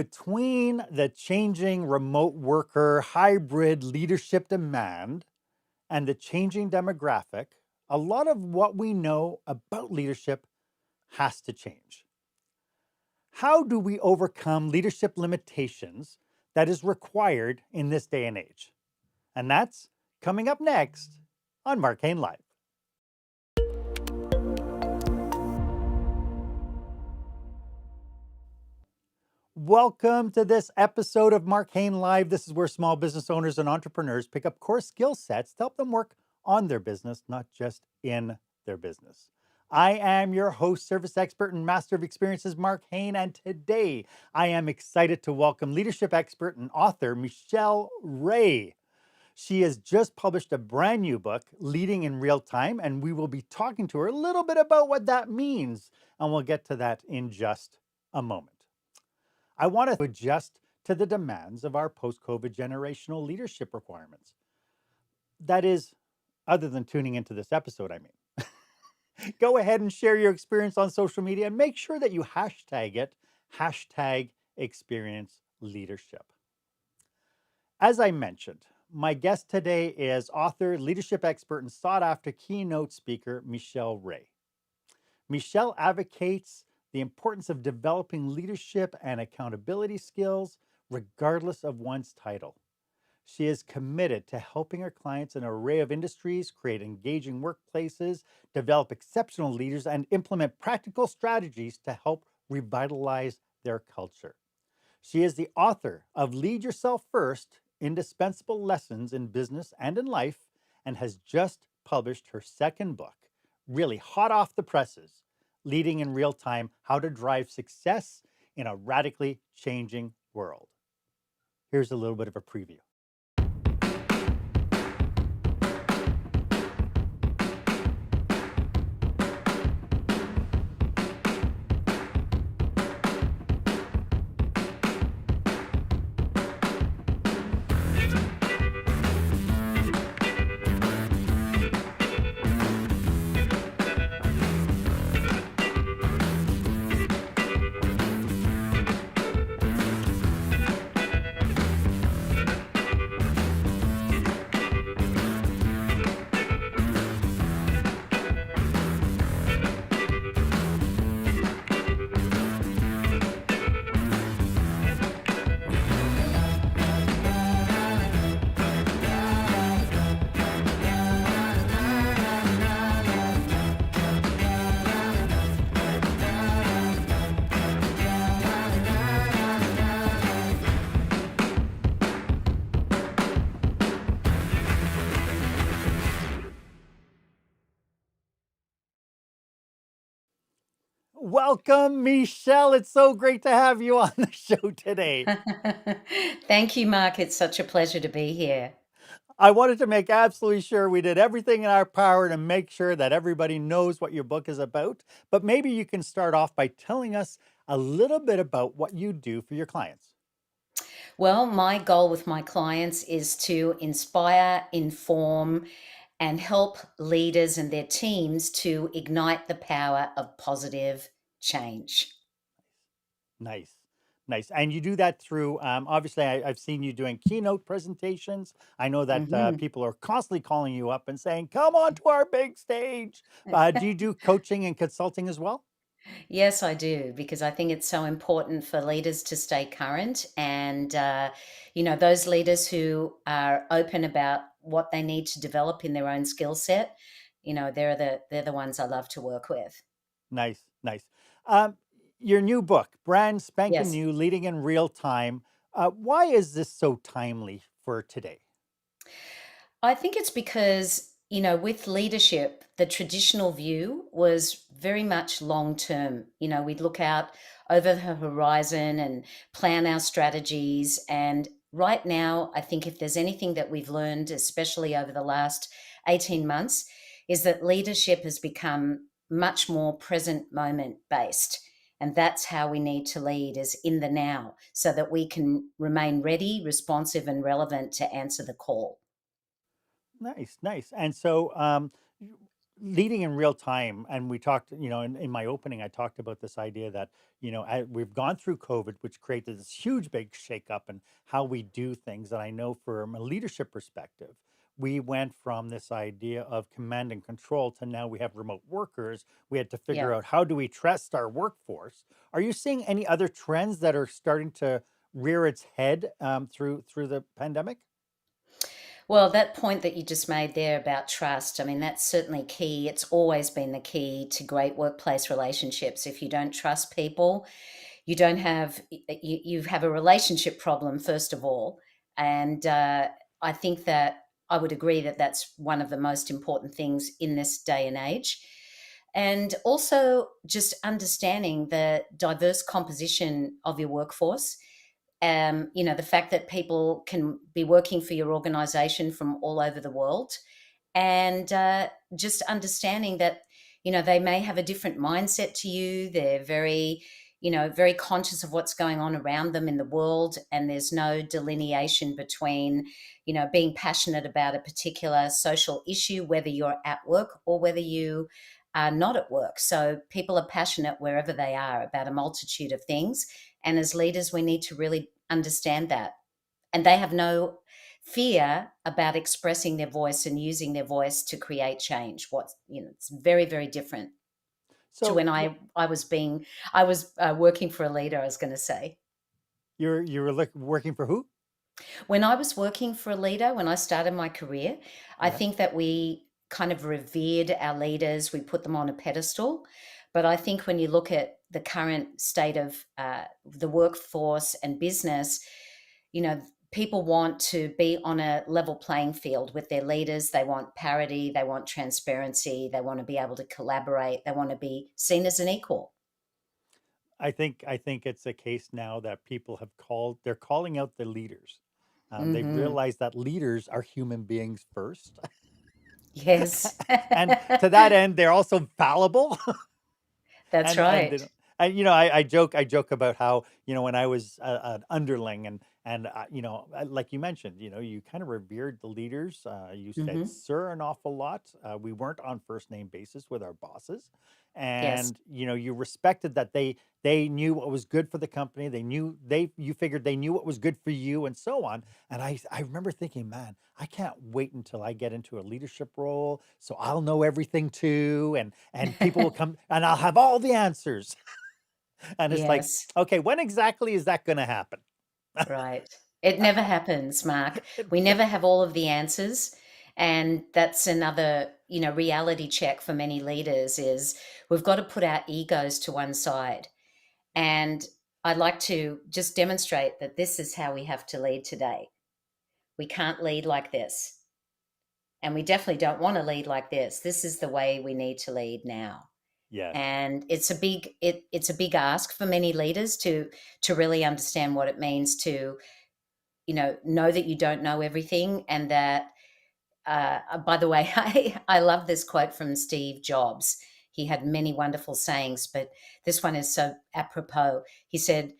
Between the changing remote worker hybrid leadership demand and the changing demographic, a lot of what we know about leadership has to change. How do we overcome leadership limitations that is required in this day and age? And that's coming up next on Marc Haine Live. Welcome to this episode of Marc Haine Live. This is where small business owners and entrepreneurs pick up core skill sets to help them work on their business, not just in their business. I am your host, service expert, and master of experiences, Marc Haine, and today I am excited to welcome leadership expert and author Michelle Ray. She has just published a brand new book, Leading in Real Time, and we will be talking to her a little bit about what that means, and we'll get to that in just a moment. I want to adjust to the demands of our post-COVID generational leadership requirements. That is, other than tuning into this episode, I mean. Go ahead and share your experience on social media and make sure that you hashtag it, hashtag experience leadership. As I mentioned, my guest today is author, leadership expert, and sought-after keynote speaker, Michelle Ray. Michelle advocates the importance of developing leadership and accountability skills, regardless of one's title. She is committed to helping her clients in an array of industries create engaging workplaces, develop exceptional leaders, and implement practical strategies to help revitalize their culture. She is the author of Lead Yourself First, Indispensable Lessons in Business and in Life, and has just published her second book, really hot off the presses, Leading in Real Time, How to Drive Success in a Radically Changing World. Here's a little bit of a preview. Welcome, Michelle. It's so great to have you on the show today. Thank you, Mark. It's such a pleasure to be here. I wanted to make absolutely sure we did everything in our power to make sure that everybody knows what your book is about. But maybe you can start off by telling us a little bit about what you do for your clients. Well, my goal with my clients is to inspire, inform, and help leaders and their teams to ignite the power of positive change. Nice, nice. And you do that through, obviously, I've seen you doing keynote presentations. I know that Mhm. people are constantly calling you up and saying, come on to our big stage. Do you do coaching and consulting as well? Yes, I do, because I think it's so important for leaders to stay current and, those leaders who are open about what they need to develop in their own skill set, they're the ones I love to work with. Nice, nice. Um, your new book, brand spanking Yes. new, leading in real time. Why is this so timely for today? I think it's because, with leadership, the traditional view was very much long term. We'd look out over the horizon and plan our strategies. And right now, I think if there's anything that we've learned, especially over the last 18 months, is that leadership has become much more present moment based. And that's how we need to lead, is in the now, so that we can remain ready, responsive, and relevant to answer the call. Nice, nice. And so, leading in real time, and we talked, in my opening, I talked about this idea that, we've gone through COVID, which created this huge big shakeup in how we do things. And I know from a leadership perspective, we went from this idea of command and control to now we have remote workers. We had to figure Yeah. out, how do we trust our workforce? Are you seeing any other trends that are starting to rear its head, through the pandemic? Well, that point that you just made there about trust, I mean, that's certainly key. It's always been the key to great workplace relationships. If you don't trust people, you don't have you have a relationship problem first of all. And I think that I would agree that that's one of the most important things in this day and age. And also just understanding the diverse composition of your workforce. The fact that people can be working for your organization from all over the world, and just understanding that they may have a different mindset to you. They're very very conscious of what's going on around them in the world, and there's no delineation between being passionate about a particular social issue, whether you're at work or whether you are not at work. So people are passionate wherever they are about a multitude of things, and as leaders we need to really understand that, and they have no fear about expressing their voice and using their voice to create change. It's very, very different to So when I was working for a leader, I was going to say. you were working for who? When I was working for a leader, when I started my career, I Yeah. think that we kind of revered our leaders, we put them on a pedestal. But I think when you look at the current state of the workforce and business, you know, people want to be on a level playing field with their leaders. They want parity, they want transparency, they want to be able to collaborate, they want to be seen as an equal. I think it's a case now that they're calling out the leaders. They've Hmm. realized that leaders are human beings first. Yes. And to that end, they're also fallible. That's And right. they don't, I joke about how, when I was an underling, and like you mentioned, you kind of revered the leaders. You said Hmm. sir an awful lot. We weren't on first name basis with our bosses, Yes. and you respected that they knew what was good for the company. They knew they you figured they knew what was good for you, and so on. And I remember thinking, man, I can't wait until I get into a leadership role, so I'll know everything too, and people will come and I'll have all the answers. And it's like, Yes. okay, when exactly is that going to happen? Right. It never happens, Mark. We never have all of the answers. And that's another, reality check for many leaders is we've got to put our egos to one side. And I'd like to just demonstrate that this is how we have to lead today. We can't lead like this. And we definitely don't want to lead like this. This is the way we need to lead now. Yes. And it's a big ask for many leaders to really understand what it means to know that you don't know everything, and that by the way, I love this quote from Steve Jobs. He had many wonderful sayings, but this one is so apropos. He said,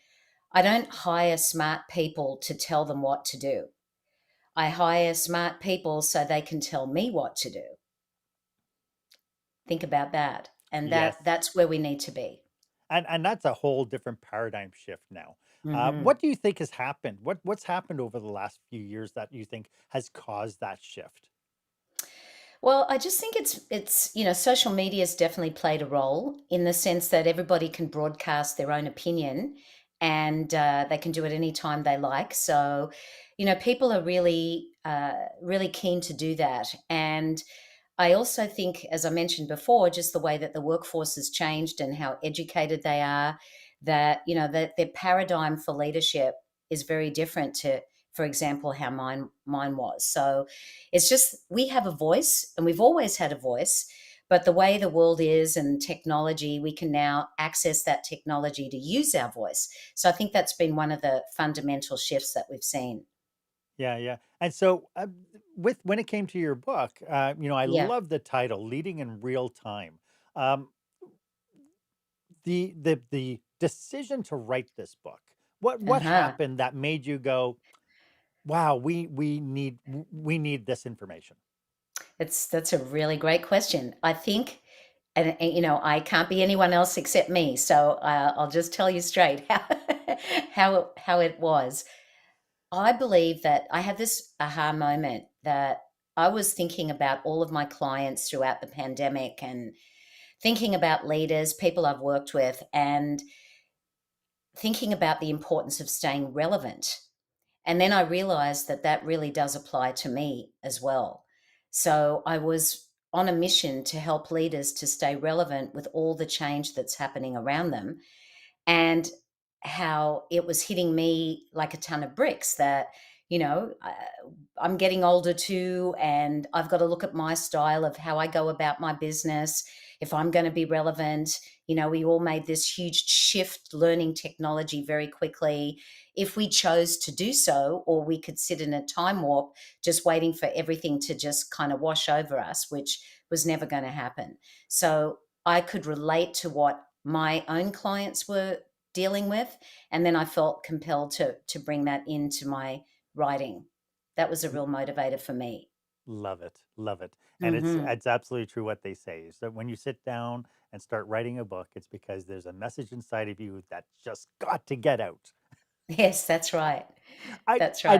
I don't hire smart people to tell them what to do. I hire smart people so they can tell me what to do. Think about that. And Yes. that's where we need to be. And that's a whole different paradigm shift now. Hmm. What do you think has happened? What's happened over the last few years that you think has caused that shift? Well, I just think social media has definitely played a role in the sense that everybody can broadcast their own opinion, and they can do it anytime they like. So, people are really keen to do that. And I also think, as I mentioned before, just the way that the workforce has changed and how educated they are, that, that their paradigm for leadership is very different to, for example, how mine was. So it's just we have a voice and we've always had a voice, but the way the world is and technology, we can now access that technology to use our voice. So I think that's been one of the fundamental shifts that we've seen. Yeah, yeah. And so, with when it came to your book, I Yeah. love the title, "Leading in Real Time." Um, the decision to write this book, what Uh-huh. happened that made you go, "Wow, we need this information"? That's a really great question. I think, I can't be anyone else except me, so I'll just tell you straight how it was. I believe that I had this aha moment that I was thinking about all of my clients throughout the pandemic and thinking about leaders, people I've worked with, and thinking about the importance of staying relevant. And then I realized that that really does apply to me as well. So I was on a mission to help leaders to stay relevant with all the change that's happening around them, and how it was hitting me like a ton of bricks that, you know, I'm getting older too, and I've got to look at my style of how I go about my business. If I'm going to be relevant, we all made this huge shift learning technology very quickly. If we chose to do so, or we could sit in a time warp just waiting for everything to just kind of wash over us, which was never going to happen. So I could relate to what my own clients were dealing with, and then I felt compelled to bring that into my writing. That was a real motivator for me. Love it. Love it. And Mhm. it's absolutely true what they say is that when you sit down and start writing a book, it's because there's a message inside of you that's just got to get out. Yes, that's right. I That's right.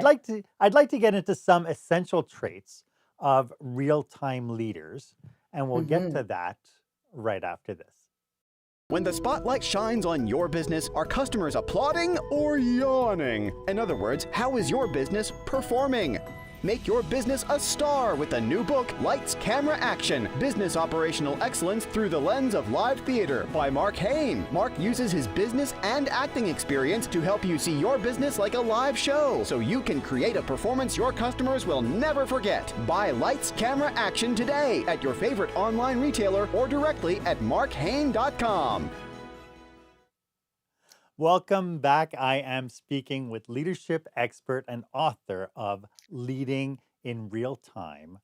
I'd like to get into some essential traits of real-time leaders, and we'll get to Mhm. that right after this. When the spotlight shines on your business, are customers applauding or yawning? In other words, how is your business performing? Make your business a star with the new book, Lights, Camera, Action, Business Operational Excellence Through the Lens of Live Theater by Marc Haine. Marc uses his business and acting experience to help you see your business like a live show so you can create a performance your customers will never forget. Buy Lights, Camera, Action today at your favorite online retailer or directly at markhaine.com. Welcome back. I am speaking with leadership expert and author of Leading in Real Time,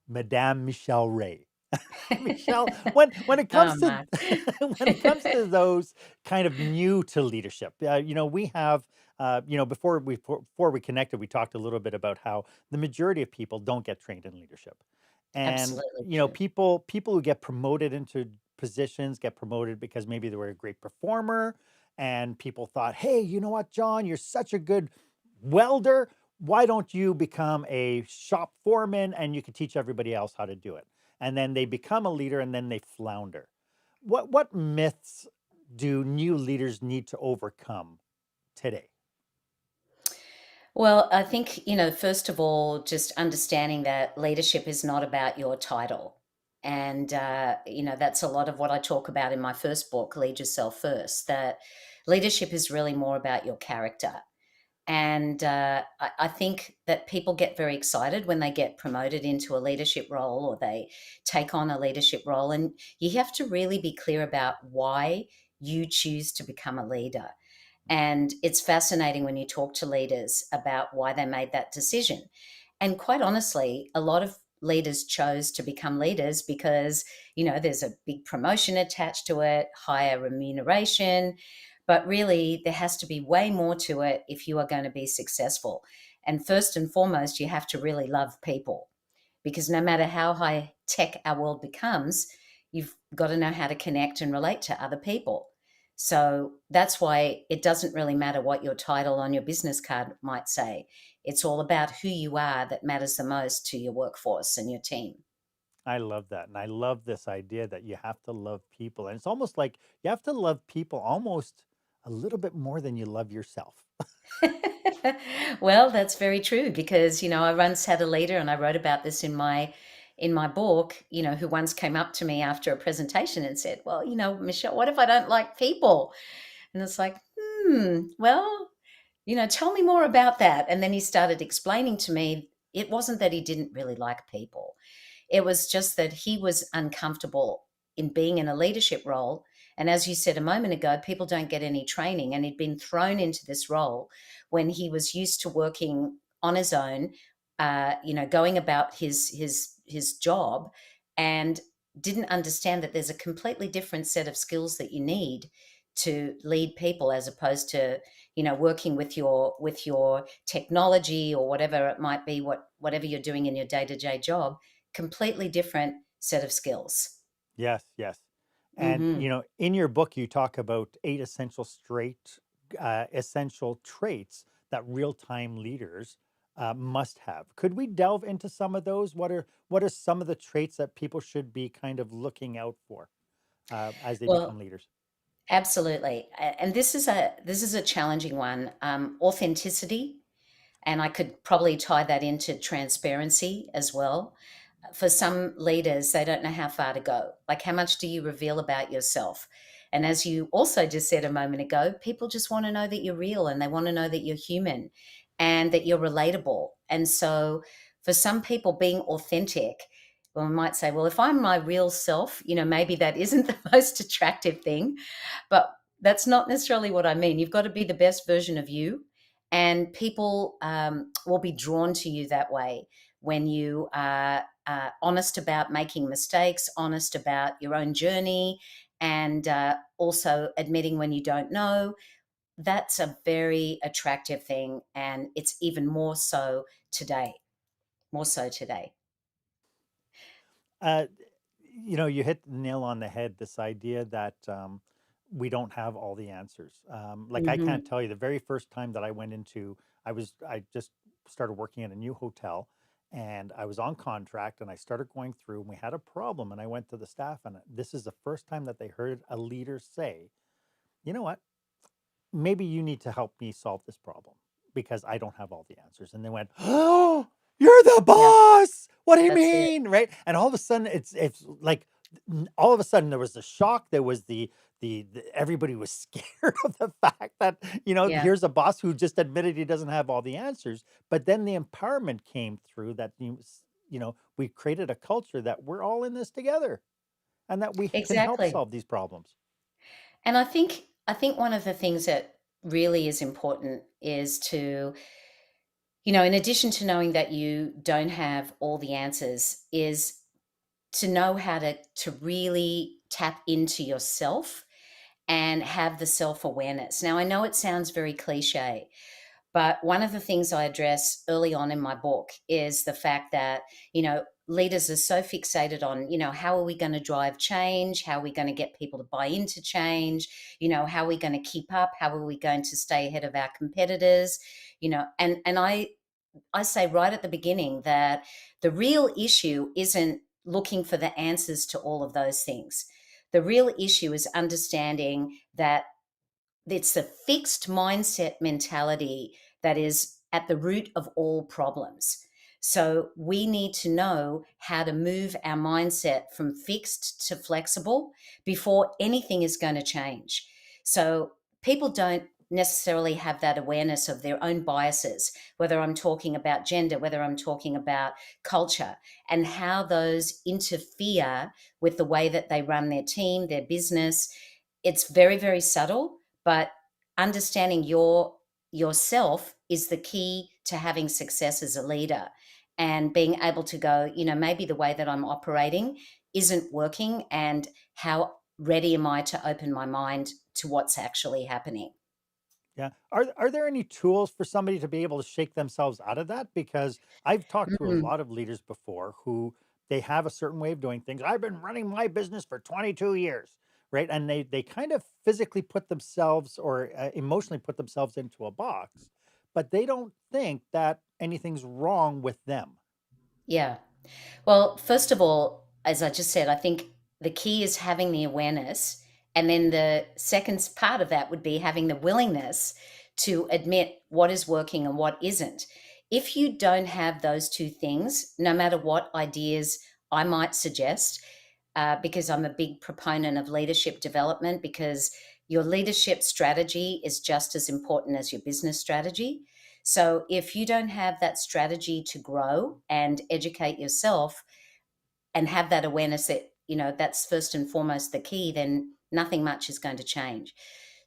Madame Michelle Ray. Michelle, when it Oh, comes to Mark. when it comes to those kind of new to leadership, we have, before we connected, we talked a little bit about how the majority of people don't get trained in leadership, and Absolutely true. people who get promoted into positions get promoted because maybe they were a great performer, and people thought, hey, you know what, John, you're such a good welder. Why don't you become a shop foreman and you can teach everybody else how to do it? And then they become a leader and then they flounder. What myths do new leaders need to overcome today? Well, I think, first of all, just understanding that leadership is not about your title. And, that's a lot of what I talk about in my first book, Lead Yourself First, that leadership is really more about your character. And I think that people get very excited when they get promoted into a leadership role or they take on a leadership role. And you have to really be clear about why you choose to become a leader. And it's fascinating when you talk to leaders about why they made that decision. And quite honestly, a lot of leaders chose to become leaders because, there's a big promotion attached to it, higher remuneration. But really, there has to be way more to it if you are going to be successful. And first and foremost, you have to really love people, because no matter how high tech our world becomes, you've got to know how to connect and relate to other people. So that's why it doesn't really matter what your title on your business card might say. It's all about who you are that matters the most to your workforce and your team. I love that. And I love this idea that you have to love people. And it's almost like you have to love people almost a little bit more than you love yourself. Well, that's very true because, I once had a leader, and I wrote about this in my book, who once came up to me after a presentation and said, "Well, Michelle, what if I don't like people?" And it's like, well, tell me more about that. And then he started explaining to me it wasn't that he didn't really like people. It was just that he was uncomfortable in being in a leadership role. And as you said a moment ago, people don't get any training. And he'd been thrown into this role when he was used to working on his own, going about his job, and didn't understand that there's a completely different set of skills that you need to lead people, as opposed to working with your technology or whatever it might be, whatever you're doing in your day-to-day job. completely different set of skills. Yes, yes. And Hmm. in your book, you talk about eight essential traits that real-time leaders must have. Could we delve into some of those? What are some of the traits that people should be kind of looking out for as they become Well, leaders? absolutely. And this is a challenging one. Authenticity, and I could probably tie that into transparency as well. For some leaders, they don't know how far to go. Like, how much do you reveal about yourself? And as you also just said a moment ago, people just want to know that you're real, and they want to know that you're human and that you're relatable. And so, for some people, being authentic, well, I might say, well, if I'm my real self, maybe that isn't the most attractive thing, but that's not necessarily what I mean. You've got to be the best version of you, and people will be drawn to you that way when you are honest about making mistakes, honest about your own journey, and also admitting when you don't know. That's a very attractive thing, and it's even more so today. More so today. Uh, you hit the nail on the head. This idea that we don't have all the answers. Like I can't Hmm. tell you the very first time that I went into, I just started working at a new hotel, and I was on contract, and I started going through, and we had a problem, and I went to the staff, and this is the first time that they heard a leader say, "You know what? Maybe you need to help me solve this problem because I don't have all the answers." And they went, "Oh, you're the Yeah, boss. What do you that's it. mean?" Right? And all of a sudden, it's like all of a sudden there was the shock. There was the everybody was scared of the fact that Yeah, here's a boss who just admitted he doesn't have all the answers. But then the empowerment came through that we created a culture that we're all in this together and that we can help exactly. solve these problems. And I think one of the things that really is important is to, in addition to knowing that you don't have all the answers, is to know how to really tap into yourself and have the self-awareness. Now, I know it sounds very cliche, but one of the things I address early on in my book is the fact that, leaders are so fixated on, how are we going to drive change? How are we going to get people to buy into change? How are we going to keep up? How are we going to stay ahead of our competitors? And I say right at the beginning that the real issue isn't looking for the answers to all of those things. The real issue is understanding that it's the fixed mindset mentality that is at the root of all problems. So we need to know how to move our mindset from fixed to flexible before anything is going to change. So people don't necessarily have that awareness of their own biases, whether I'm talking about gender, whether I'm talking about culture, and how those interfere with the way that they run their team, their business. It's very, very subtle, but understanding yourself is the key to having success as a leader, and being able to go, maybe the way that I'm operating isn't working, and how ready am I to open my mind to what's actually happening. Yeah. Are there any tools for somebody to be able to shake themselves out of that? Because I've talked to a Mm, lot of leaders before who they have a certain way of doing things. I've been running my business for 22 years, right? And they kind of physically put themselves or emotionally put themselves into a box, but they don't think that anything's wrong with them. yeah. Well, first of all, as I just said, I think the key is having the awareness. And then the second part of that would be having the willingness to admit what is working and what isn't. If you don't have those two things, no matter what ideas I might suggest, because I'm a big proponent of leadership development, because your leadership strategy is just as important as your business strategy. So if you don't have that strategy to grow and educate yourself, and have that awareness that, that's first and foremost the key, then nothing much is going to change.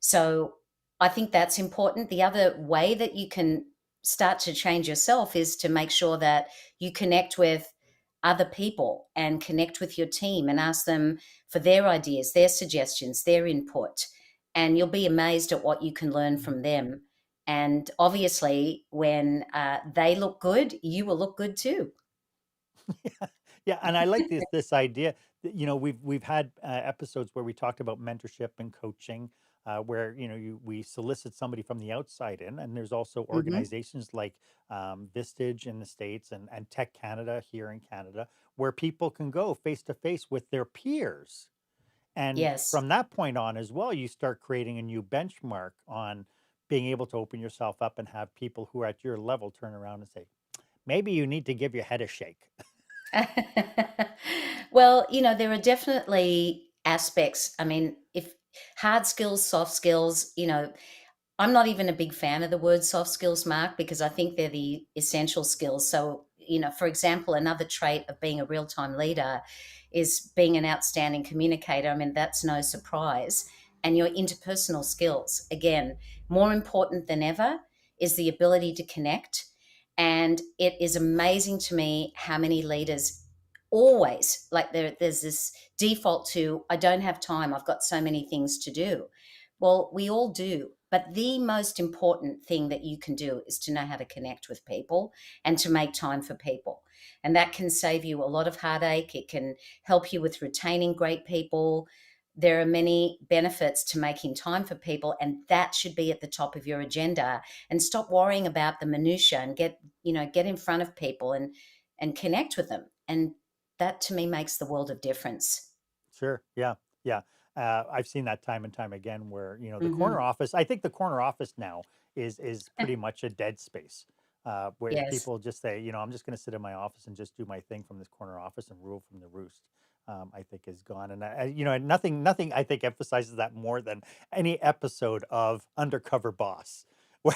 So I think that's important. The other way that you can start to change yourself is to make sure that you connect with other people and connect with your team and ask them for their ideas, their suggestions, their input. And you'll be amazed at what you can learn Mhm. from them. And obviously, when they look good, you will look good too. Yeah, and I like this idea that, we've had episodes where we talked about mentorship and coaching, where we solicit somebody from the outside in, and there's also Hmm. organizations like Vistage in the States and Tech Canada here in Canada, where people can go face to face with their peers, and Yes. from that point on as well, you start creating a new benchmark on being able to open yourself up and have people who are at your level turn around and say, maybe you need to give your head a shake. Well, there are definitely aspects. I mean, if hard skills, soft skills, I'm not even a big fan of the word soft skills, Mark, because I think they're the essential skills. So, for example, another trait of being a real time leader is being an outstanding communicator. I mean, that's no surprise. And your interpersonal skills, again, more important than ever, is the ability to connect. And it is amazing to me how many leaders always like there's this default to, I don't have time, I've got so many things to do. Well, we all do. But the most important thing that you can do is to know how to connect with people and to make time for people. And that can save you a lot of heartache. It can help you with retaining great people. There are many benefits to making time for people, and that should be at the top of your agenda. And stop worrying about the minutia and get in front of people and connect with them. And that to me makes the world of difference. Sure. Yeah. Yeah. I've seen that time and time again where, the corner Hmm. office, I think the corner office now is pretty much a dead space. Where Yes. people just say, I'm just going to sit in my office and just do my thing from this corner office and rule from the roost. I think is gone, and and nothing I think emphasizes that more than any episode of Undercover Boss, where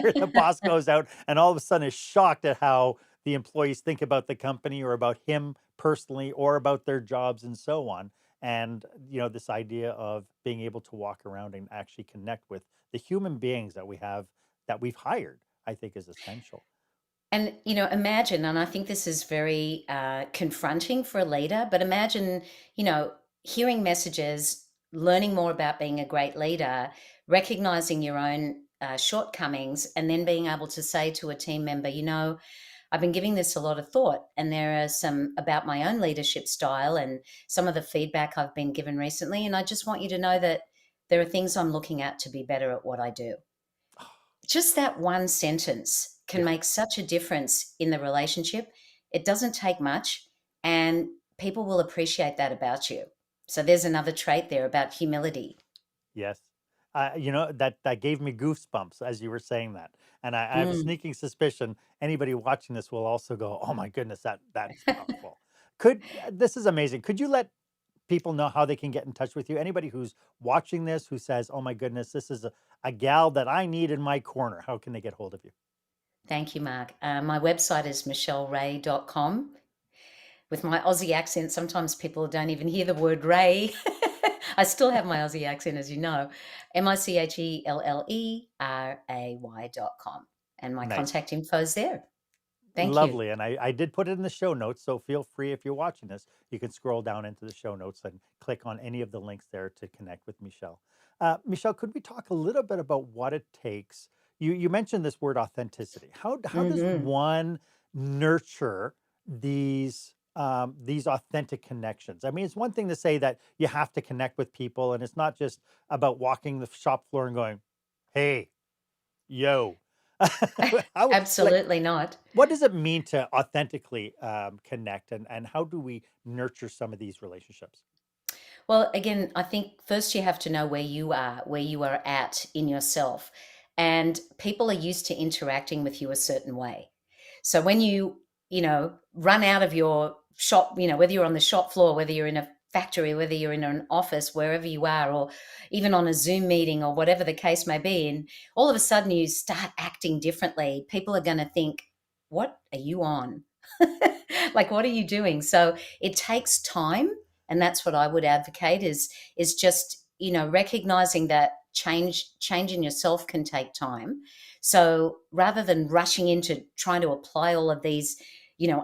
where the boss goes out and all of a sudden is shocked at how the employees think about the company or about him personally or about their jobs and so on. And this idea of being able to walk around and actually connect with the human beings that we've hired, I think is essential. And, imagine, and I think this is very confronting for a leader, but imagine, you know, hearing messages, learning more about being a great leader, recognizing your own shortcomings, and then being able to say to a team member, I've been giving this a lot of thought, and there are some about my own leadership style and some of the feedback I've been given recently. And I just want you to know that there are things I'm looking at to be better at what I do. Just that one sentence can Yeah. make such a difference in the relationship. It doesn't take much, and people will appreciate that about you. So there's another trait there about humility. Yes. That gave me goosebumps as you were saying that. And I have a Mm. sneaking suspicion anybody watching this will also go, "Oh my goodness, that's powerful." This is amazing. Could you let people know how they can get in touch with you? Anybody who's watching this who says, "Oh my goodness, this is a gal that I need in my corner." How can they get hold of you? Thank you, Mark. My website is michelleray.com. With my Aussie accent, sometimes people don't even hear the word Ray. I still have my Aussie accent, as you know. MICHELLERAY.com. And my Nice. contact info is there. Thank you. Lovely. And I did put it in the show notes. So feel free, if you're watching this, you can scroll down into the show notes and click on any of the links there to connect with Michelle. Michelle, could we talk a little bit about what it takes? You mentioned this word authenticity. How does Hmm. one nurture these authentic connections? I mean, it's one thing to say that you have to connect with people, and it's not just about walking the shop floor and going, "Hey, yo." How like Absolutely not. what does it mean to authentically connect, and how do we nurture some of these relationships? Well, again, I think first you have to know where you are at in yourself. And people are used to interacting with you a certain way. So when run out of your shop, whether you're on the shop floor, whether you're in a factory, whether you're in an office, wherever you are, or even on a Zoom meeting or whatever the case may be, and all of a sudden you start acting differently, people are going to think, what are you on? Like, what are you doing? So it takes time, and that's what I would advocate is just recognizing that changing yourself can take time. So rather than rushing into trying to apply all of these,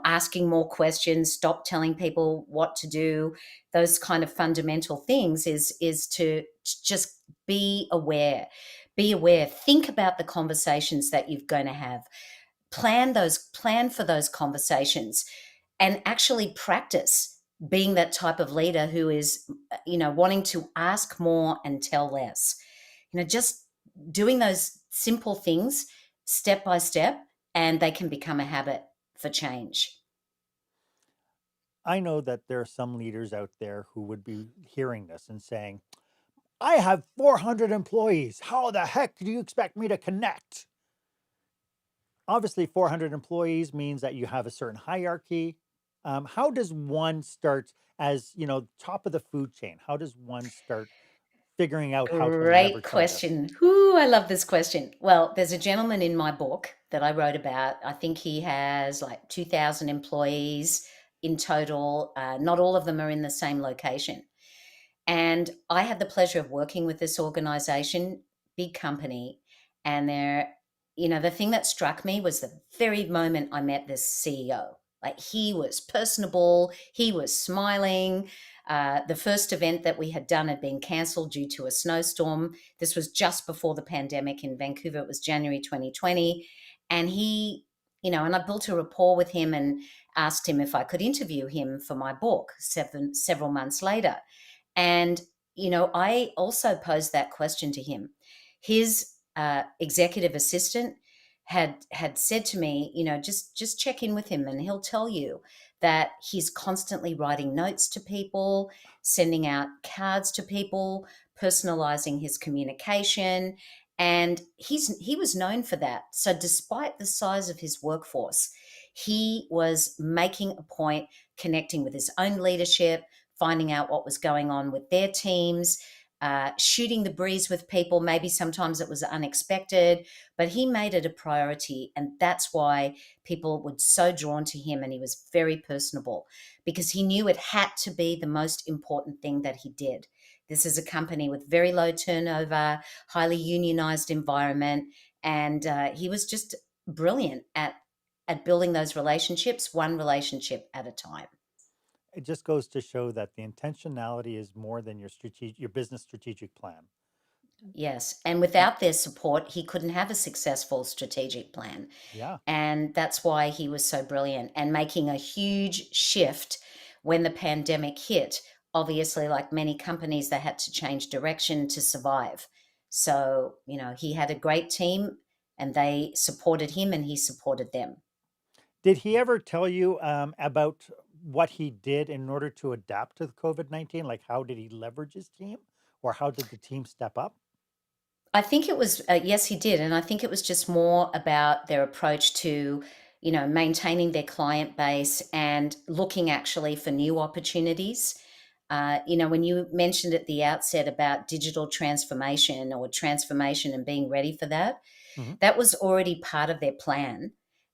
asking more questions, stop telling people what to do, those kind of fundamental things is to just be aware, think about the conversations that you're going to have, plan for those conversations, and actually practice being that type of leader who is, wanting to ask more and tell less. Just doing those simple things step by step, and they can become a habit for change. I know that there are some leaders out there who would be hearing this and saying, I have 400 employees. How the heck do you expect me to connect? Obviously, 400 employees means that you have a certain hierarchy. How does one start as, top of the food chain? How does one start figuring out how to Great leverage some of this? question. Whoo, I love this question. Well, there's a gentleman in my book that I wrote about. I think he has like 2,000 employees in total. Not all of them are in the same location. And I had the pleasure of working with this organization, big company. And the thing that struck me was the very moment I met this CEO. Like, he was personable, he was smiling. The first event that we had done had been cancelled due to a snowstorm. This was just before the pandemic in Vancouver. It was January 2020. And and I built a rapport with him and asked him if I could interview him for my book several months later. And, I also posed that question to him. His executive assistant had said to me, just check in with him and he'll tell you that he's constantly writing notes to people, sending out cards to people, personalizing his communication. And he was known for that. So despite the size of his workforce, he was making a point, connecting with his own leadership, finding out what was going on with their teams, shooting the breeze with people. Maybe sometimes it was unexpected, but he made it a priority. And that's why people were so drawn to him. And he was very personable because he knew it had to be the most important thing that he did. This is a company with very low turnover, highly unionized environment. And he was just brilliant at building those relationships, one relationship at a time. It just goes to show that the intentionality is more than your business strategic plan. Yes, and And without their support, he couldn't have a successful strategic plan. yeah, And that's why he was so brilliant and making a huge shift when the pandemic hit. Obviously, like many companies, they had to change direction to survive. So, he had a great team and they supported him and he supported them. did he ever tell you about what he did in order to adapt to the COVID-19? Like, how did he leverage his team, or how did the team step up? I think it was, yes, he did. And I think it was just more about their approach to, maintaining their client base and looking actually for new opportunities. When you mentioned at the outset about digital transformation or transformation and being ready for that, Hmm. that was already part of their plan.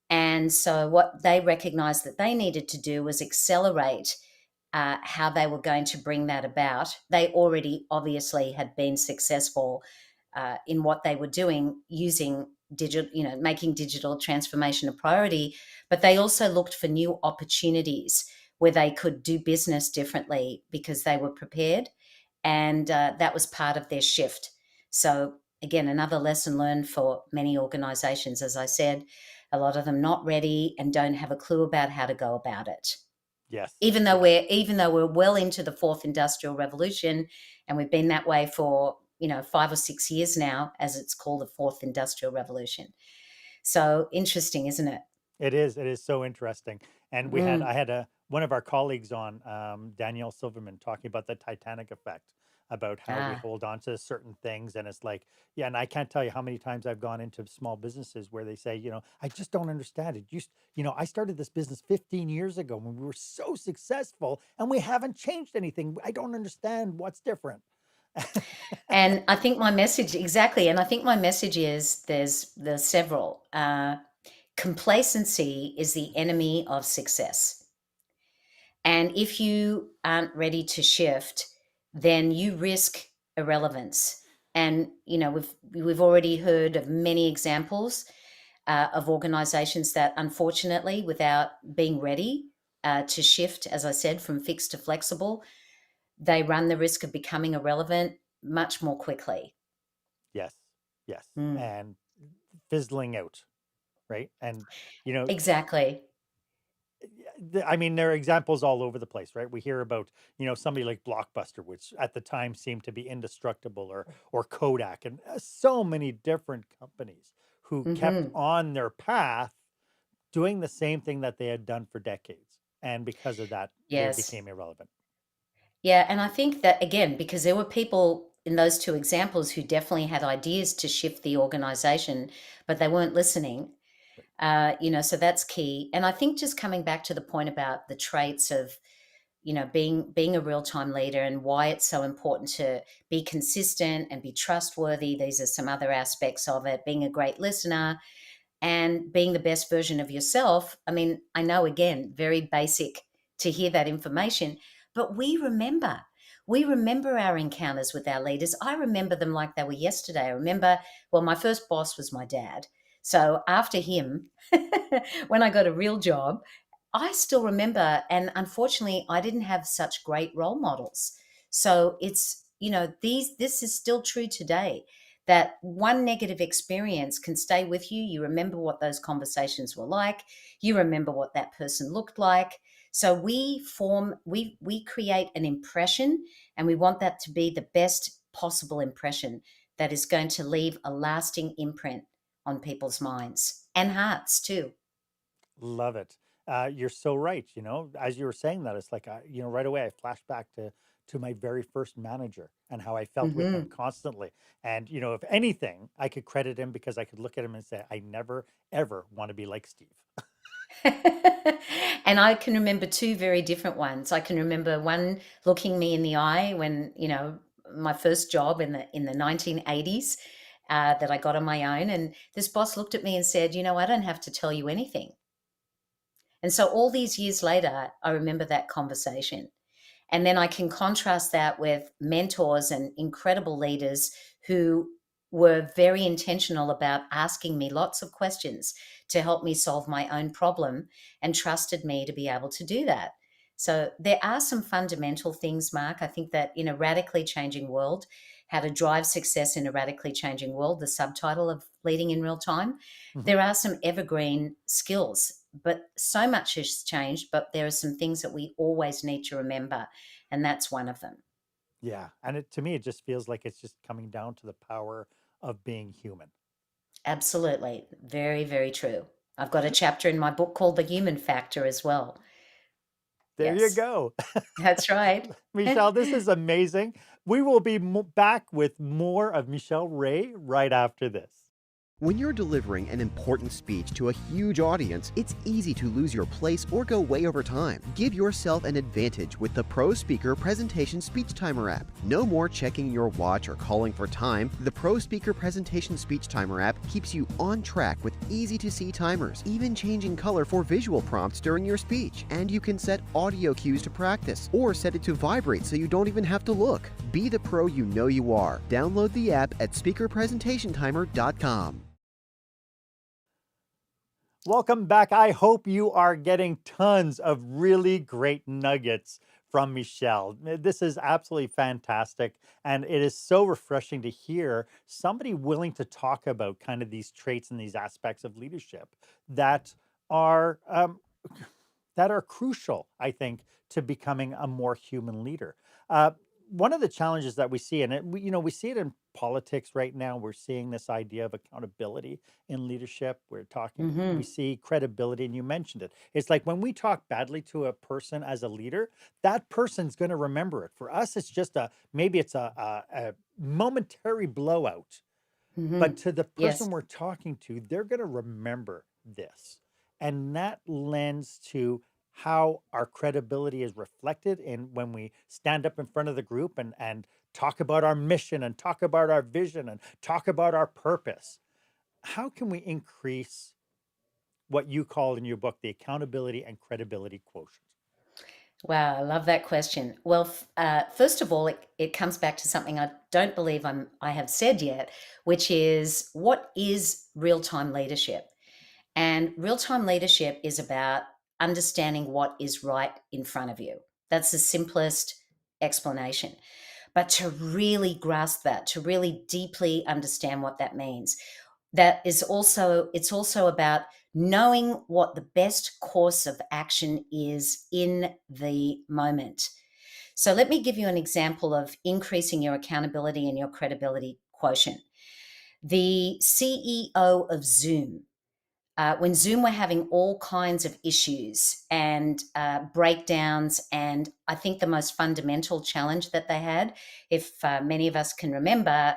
And so what they recognized that they needed to do was accelerate how they were going to bring that about. They already obviously had been successful in what they were doing using digital, making digital transformation a priority, but they also looked for new opportunities where they could do business differently because they were prepared. And that was part of their shift. So, again, another lesson learned for many organizations. As I said, a lot of them not ready and don't have a clue about how to go about it. Yes, Even though yes. we're well into the fourth industrial revolution, and we've been that way for 5 or 6 years now, as it's called, the fourth industrial revolution. So interesting, isn't it? It is. It is so interesting. And I Mm. had one of our colleagues on, Danielle Silverman, talking about the Titanic effect, about how we Ah. hold on to certain things. And it's like, yeah, and I can't tell you how many times I've gone into small businesses where they say, I just don't understand it. I started this business 15 years ago when we were so successful and we haven't changed anything. I don't understand what's different. And I think my message, exactly, and I think my message is there's several. Complacency is the enemy of success. And if you aren't ready to shift, then you risk irrelevance. And we've already heard of many examples of organizations that, unfortunately, without being ready to shift, as I said, from fixed to flexible, they run the risk of becoming irrelevant much more quickly. Yes, yes. Mm. And fizzling out, right? And, you know, Exactly. I mean, there are examples all over the place, right? We hear about, somebody like Blockbuster, which at the time seemed to be indestructible, or Kodak, and so many different companies who kept Hmm. on their path doing the same thing that they had done for decades. And because of that, they Yes. became irrelevant. Yeah, and I think that again, because there were people in those two examples who definitely had ideas to shift the organization, but they weren't listening. So that's key. And I think just coming back to the point about the traits of, being a real-time leader and why it's so important to be consistent and be trustworthy. These are some other aspects of it. Being a great listener, and being the best version of yourself. I mean, I know again, very basic to hear that information, but we remember. We remember our encounters with our leaders. I remember them like they were yesterday. I remember, well, my first boss was my dad. So after him, when I got a real job, I still remember. And unfortunately, I didn't have such great role models. So it's, this is still true today, that one negative experience can stay with you. You remember what those conversations were like. You remember what that person looked like. So we create an impression, and we want that to be the best possible impression that is going to leave a lasting imprint on people's minds and hearts too. Love it. You're so right. As you were saying that, it's like, right away I flashed back to my very first manager and how I felt with him Hmm. constantly. And if anything, I could credit him because I could look at him and say, I never ever want to be like Steve. And I can remember two very different ones. I can remember one looking me in the eye when, my first job in the 1980s, that I got on my own, and this boss looked at me and said, I don't have to tell you anything. And so all these years later, I remember that conversation. And then I can contrast that with mentors and incredible leaders who were very intentional about asking me lots of questions to help me solve my own problem, and trusted me to be able to do that. So there are some fundamental things, Mark. I think that in a radically changing world, how to drive success in a radically changing world, the subtitle of Leading in Real Time, Mhm. there are some evergreen skills, but so much has changed. But there are some things that we always need to remember, and that's one of them. Yeah. And to me, it just feels like it's just coming down to the power of being human. Absolutely. Very, very true. I've got a chapter in my book called The Human Factor as well. There you Yes, go. that's right. Michelle, this is amazing. We will be back with more of Michelle Ray right after this. When you're delivering an important speech to a huge audience, it's easy to lose your place or go way over time. Give yourself an advantage with the Pro Speaker Presentation Speech Timer app. No more checking your watch or calling for time. The Pro Speaker Presentation Speech Timer app keeps you on track with easy-to-see timers, even changing color for visual prompts during your speech. And you can set audio cues to practice, or set it to vibrate so you don't even have to look. Be the pro you know you are. Download the app at speakerpresentationtimer.com. Welcome back. I hope you are getting tons of really great nuggets from Michelle. This is absolutely fantastic. And it is so refreshing to hear somebody willing to talk about kind of these traits and these aspects of leadership that are that are crucial, I think, to becoming a more human leader. One of the challenges that we see, and we see it in politics right now. We're seeing this idea of accountability in leadership. We Hmm. see credibility, and you mentioned it. It's like when we talk badly to a person as a leader, that person's going to remember it. For us, it's just maybe it's a momentary blowout, Hmm. but to the person Yes. we're talking to, they're going to remember this. And that lends to how our credibility is reflected in when we stand up in front of the group and talk about our mission and talk about our vision and talk about our purpose. How can we increase what you call in your book the accountability and credibility quotient? Wow, I love that question. Well, first of all, it comes back to something I don't believe I have said yet, which is, what is real time leadership? And real time leadership is about understanding what is right in front of you. That's the simplest explanation. But to really grasp that, to really deeply understand what that means, it's also about knowing what the best course of action is in the moment. So let me give you an example of increasing your accountability and your credibility quotient. The CEO of Zoom, when Zoom were having all kinds of issues and breakdowns, and I think the most fundamental challenge that they had, if many of us can remember,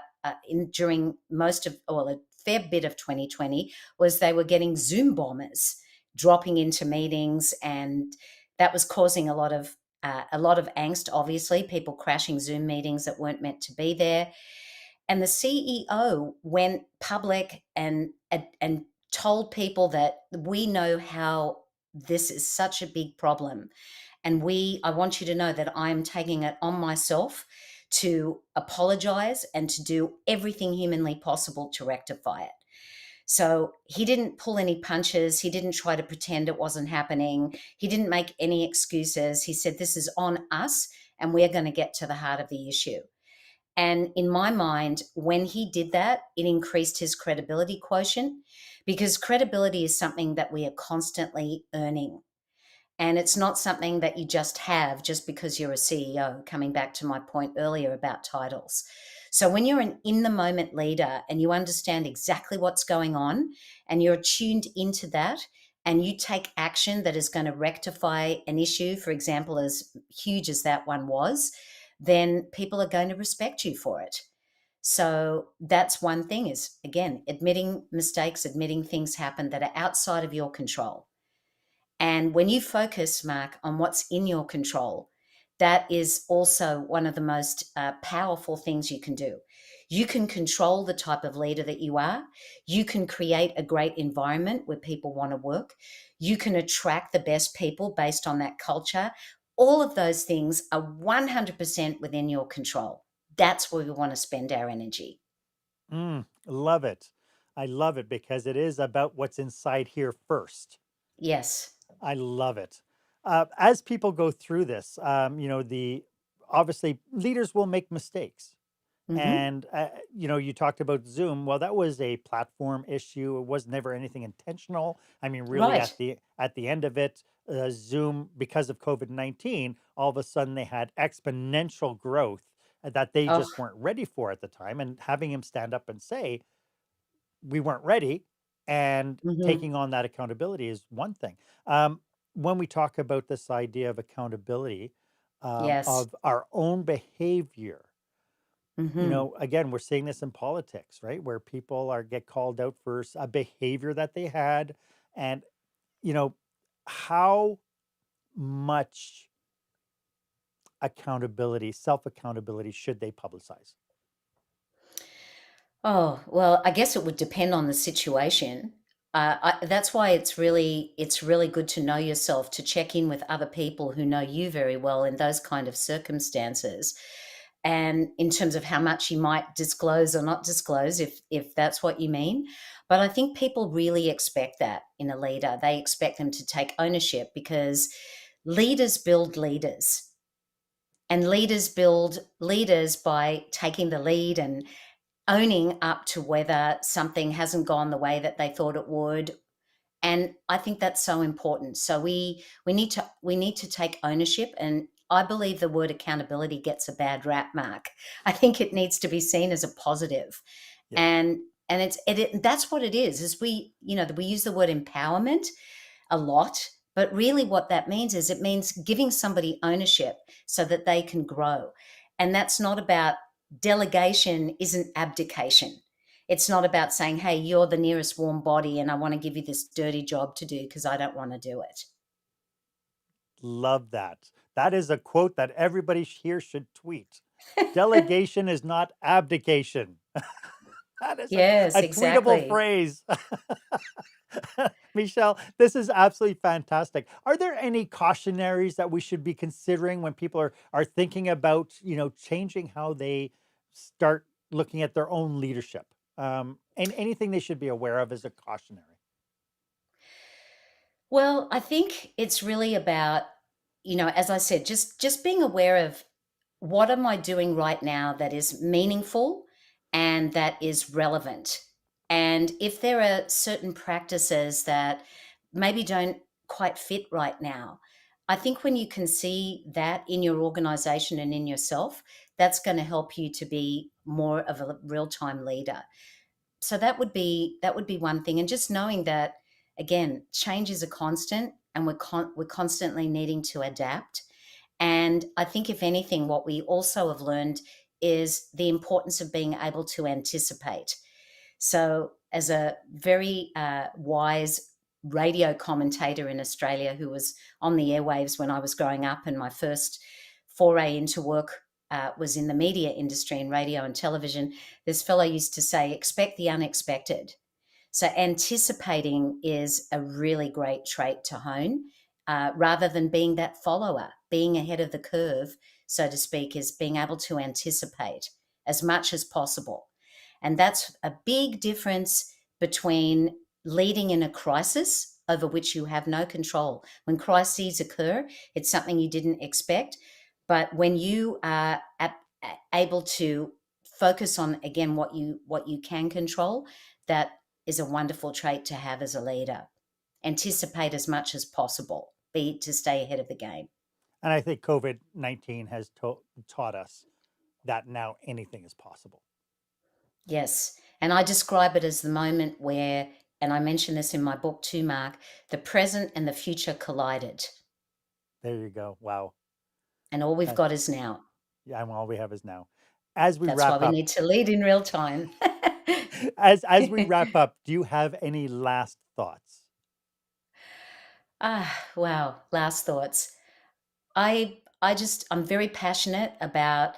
during most of, well, a fair bit of 2020, was they were getting Zoom bombers dropping into meetings, and that was causing a lot of angst. Obviously, people crashing Zoom meetings that weren't meant to be there, and the CEO went public and told people that we know how this is such a big problem, and I want you to know that I'm taking it on myself to apologize and to do everything humanly possible to rectify it. So he didn't pull any punches. He didn't try to pretend it wasn't happening. He didn't make any excuses. He said, this is on us, and we're going to get to the heart of the issue. And in my mind, when he did that, it increased his credibility quotient, because credibility is something that we are constantly earning. And it's not something that you just have just because you're a CEO, coming back to my point earlier about titles. So when you're an in the moment leader and you understand exactly what's going on and you're tuned into that, and you take action that is going to rectify an issue, for example, as huge as that one was, then people are going to respect you for it. So that's one thing, is, again, admitting mistakes, admitting things happen that are outside of your control. And when you focus, Mark, on what's in your control, that is also one of the most powerful things you can do. You can control the type of leader that you are. You can create a great environment where people want to work. You can attract the best people based on that culture. All of those things are 100% within your control. That's where we want to spend our energy. Love it. I love it because it is about what's inside here first. Yes. I love it. As people go through this, the obviously leaders will make mistakes. Mm-hmm. And you talked about Zoom. Well, that was a platform issue. It was never anything intentional. I mean, really, Right. at the end of it, Zoom, because of COVID-19, all of a sudden they had exponential growth that they Oh, just weren't ready for at the time. And having him stand up and say, we weren't ready, and mm-hmm. taking on that accountability is one thing. When we talk about this idea of accountability, Yes. of our own behavior, Mm-hmm. again, we're seeing this in politics, right? Where people get called out for a behavior that they had. And, you know, how much accountability, self accountability should they publicize? Oh, well, I guess it would depend on the situation. That's why it's really good to know yourself, to check in with other people who know you very well in those kind of circumstances, and in terms of how much you might disclose or not disclose, if that's what you mean. But I think people really expect that in a leader. They expect them to take ownership, because leaders build leaders. And leaders build leaders by taking the lead and owning up to whether something hasn't gone the way that they thought it would. And I think that's so important. So we need to take ownership. And I believe the word accountability gets a bad rap, Mark. I think it needs to be seen as a positive. Yeah. And that's what it is we use the word empowerment a lot. But really, what that means is, it means giving somebody ownership so that they can grow. And that's not about delegation, isn't abdication. It's not about saying, hey, you're the nearest warm body and I want to give you this dirty job to do because I don't want to do it. Love that. That is a quote that everybody here should tweet. Delegation is not abdication. That is Yes, a tweetable exactly. phrase. Michelle, this is absolutely fantastic. Are there any cautionaries that we should be considering when people are thinking about, changing how they start looking at their own leadership? And anything they should be aware of as a cautionary? Well, I think it's really about, as I said, just being aware of, what am I doing right now that is meaningful and that is relevant? And if there are certain practices that maybe don't quite fit right now, I think when you can see that in your organization and in yourself, that's going to help you to be more of a real-time leader. So that would be one thing, and just knowing that, again, change is a constant, and we're constantly needing to adapt. And I think, if anything, what we also have learned is the importance of being able to anticipate. So, as a very wise radio commentator in Australia who was on the airwaves when I was growing up, and my first foray into work was in the media industry in radio and television, this fellow used to say, expect the unexpected. So, anticipating is a really great trait to hone, rather than being that follower. Being ahead of the curve, so to speak, is being able to anticipate as much as possible. And that's a big difference between leading in a crisis over which you have no control. When crises occur, it's something you didn't expect. But when you are able to focus on, again, what you can control, that is a wonderful trait to have as a leader. Anticipate as much as possible, be to stay ahead of the game. And I think COVID-19 has taught us that now anything is possible. Yes. And I describe it as the moment where, and I mention this in my book too, Mark, the present and the future collided. There you go. Wow. And all we've Uh, got is now. yeah, and all we have is now. As we That's why wrap we up, need to lead in real time. as we wrap up, do you have any last thoughts? Wow. Last thoughts. I'm very passionate about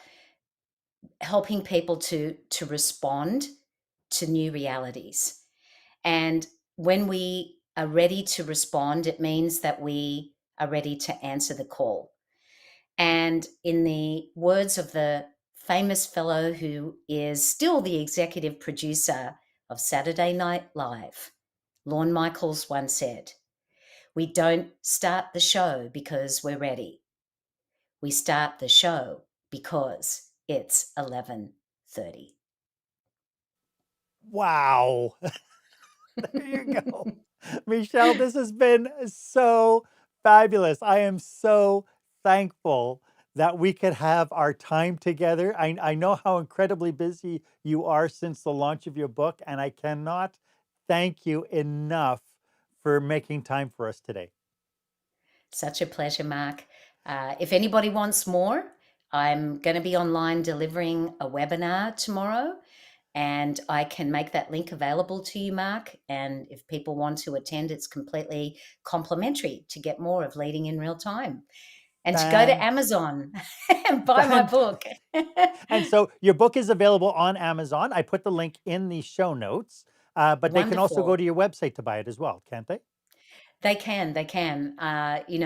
helping people to respond to new realities. And when we are ready to respond, it means that we are ready to answer the call. And in the words of the famous fellow who is still the executive producer of Saturday Night Live, Lorne Michaels once said, "We don't start the show because we're ready. We start the show because it's 11:30." Wow. There you go. Michelle, this has been so fabulous. I am so thankful that we could have our time together. I know how incredibly busy you are since the launch of your book, and I cannot thank you enough for making time for us today. Such a pleasure, Mark. If anybody wants more, I'm going to be online delivering a webinar tomorrow, and I can make that link available to you, Mark. And if people want to attend, it's completely complimentary to get more of leading in real time and to go to Fan, Amazon and buy my fan. book. And so your book is available on Amazon. I put the link in the show notes, but they can also go Wonderful. to your website to buy it as well, can't they? They can, they can.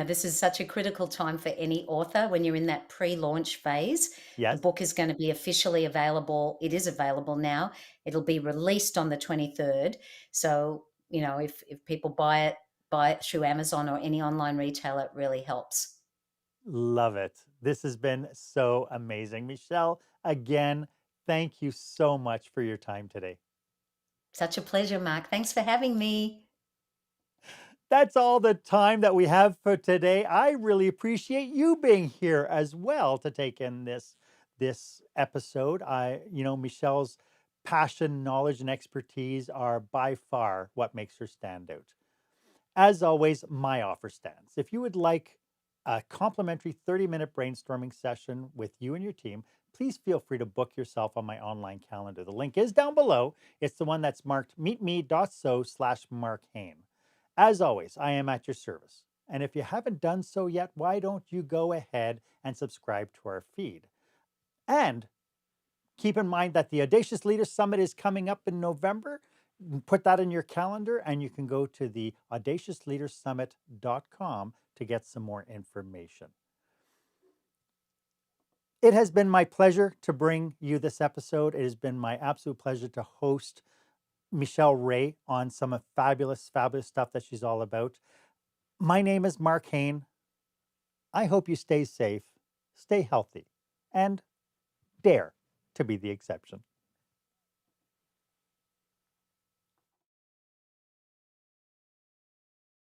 This is such a critical time for any author when you're in that pre-launch phase. The Yes. book is going to be officially available. It is available now. It'll be released on the 23rd. So, if people buy it through Amazon or any online retailer, it really helps. Love it. This has been so amazing. Michelle, again, thank you so much for your time today. Such a pleasure, Mark. Thanks for having me. That's all the time that we have for today. I really appreciate you being here as well to take in this episode. Michelle's passion, knowledge, and expertise are by far what makes her stand out. As always, my offer stands. If you would like a complimentary 30-minute brainstorming session with you and your team, please feel free to book yourself on my online calendar. The link is down below. It's the one that's marked meetme.so/Marc Haine. As always, I am at your service. And if you haven't done so yet, why don't you go ahead and subscribe to our feed? And keep in mind that the Audacious Leaders Summit is coming up in November. Put that in your calendar, and you can go to the audaciousleadersummit.com to get some more information. It has been my pleasure to bring you this episode. It has been my absolute pleasure to host Michelle Ray on some of fabulous, fabulous stuff that she's all about. My name is Marc Haine. I hope you stay safe, stay healthy, and dare to be the exception.